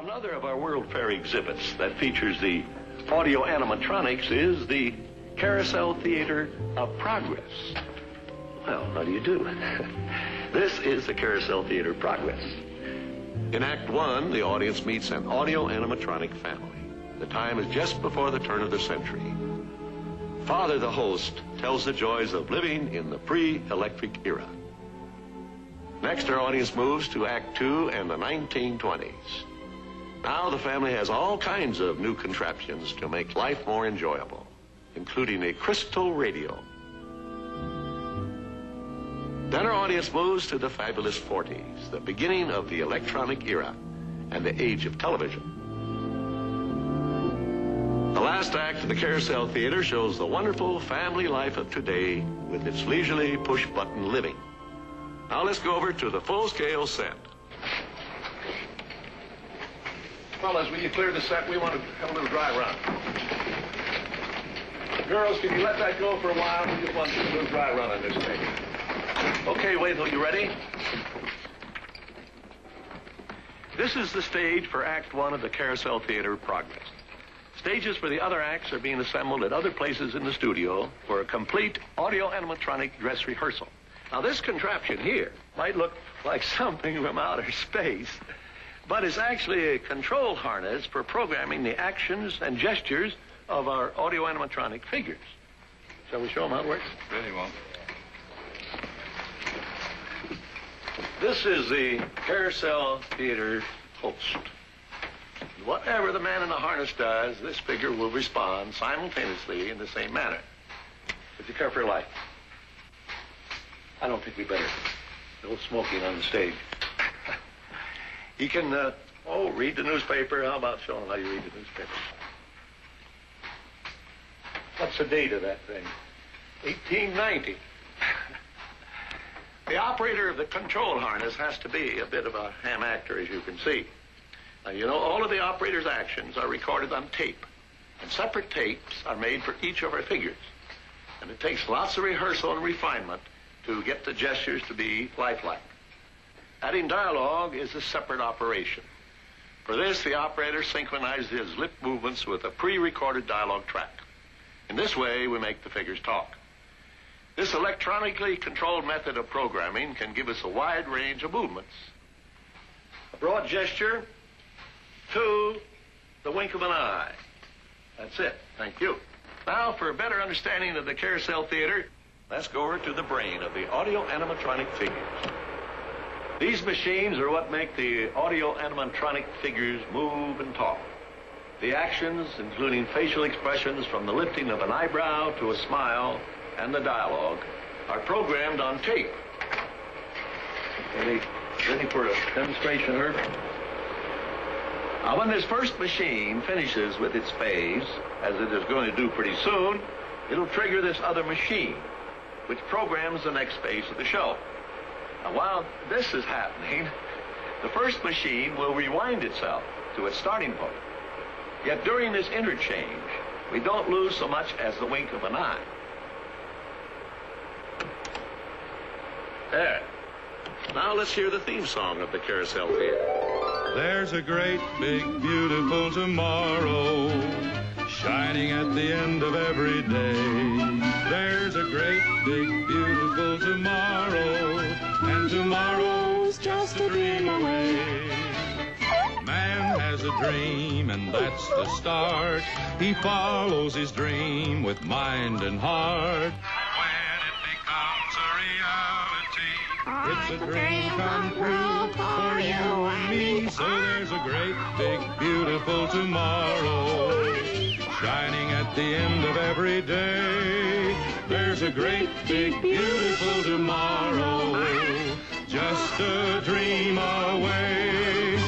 Another of our World Fair exhibits that features the audio animatronics is the Carousel Theater of Progress. Well, how do you do? This is the Carousel Theater Progress. In Act 1, the audience meets an audio animatronic family. The time is just before the turn of the century. Father, the host, tells the joys of living in the pre-electric era. Next, our audience moves to Act 2 and the 1920s. Now the family has all kinds of new contraptions to make life more enjoyable, including a crystal radio. Then our audience moves to the fabulous 40s, the beginning of the electronic era and the age of television. The last act of the Carousel Theater shows the wonderful family life of today with its leisurely push-button living. Now let's go over to the full-scale set. Fellas, will you clear the set? We want to have a little dry run. Girls, can you let that go for a while? We just want to do a little dry run on this thing. Okay, Waythel, you ready? This is the stage for Act 1 of the Carousel Theater Progress. Stages for the other acts are being assembled at other places in the studio for a complete audio animatronic dress rehearsal. Now, this contraption here might look like something from outer space, but it's actually a control harness for programming the actions and gestures of our audio animatronic figures. Shall we show them how it works? Really won't. This is the Carousel Theater host. Whatever the man in the harness does, this figure will respond simultaneously in the same manner. Would you care for a light? I don't think we better. No smoking on the stage. He can, read the newspaper. How about showing how you read the newspaper? What's the date of that thing? 1890. The operator of the control harness has to be a bit of a ham actor, as you can see. Now, you know, all of the operator's actions are recorded on tape, and separate tapes are made for each of our figures. And it takes lots of rehearsal and refinement to get the gestures to be lifelike. Adding dialogue is a separate operation. For this, the operator synchronizes his lip movements with a pre-recorded dialogue track. In this way, we make the figures talk. This electronically controlled method of programming can give us a wide range of movements. A broad gesture to the wink of an eye. That's it. Thank you. Now, for a better understanding of the Carousel Theater, let's go over to the brain of the audio animatronic figures. These machines are what make the audio animatronic figures move and talk. The actions, including facial expressions from the lifting of an eyebrow to a smile, and the dialogue, are programmed on tape. Ready for a demonstration, Herb? Now, when this first machine finishes with its phase, as it is going to do pretty soon, it'll trigger this other machine, which programs the next phase of the show. Now, while this is happening, the first machine will rewind itself to its starting point. Yet during this interchange, we don't lose so much as the wink of an eye. There. Now let's hear the theme song of the Carousel Theater. There's a great, big, beautiful tomorrow shining at the end of every day. There's a great, big, beautiful tomorrow, and tomorrow's just a dream away. Man has a dream, and that's the start. He follows his dream with mind and heart. It's a dream come true for you and me. So there's a great, big, beautiful tomorrow shining at the end of every day. There's a great, big, beautiful tomorrow, just a dream away.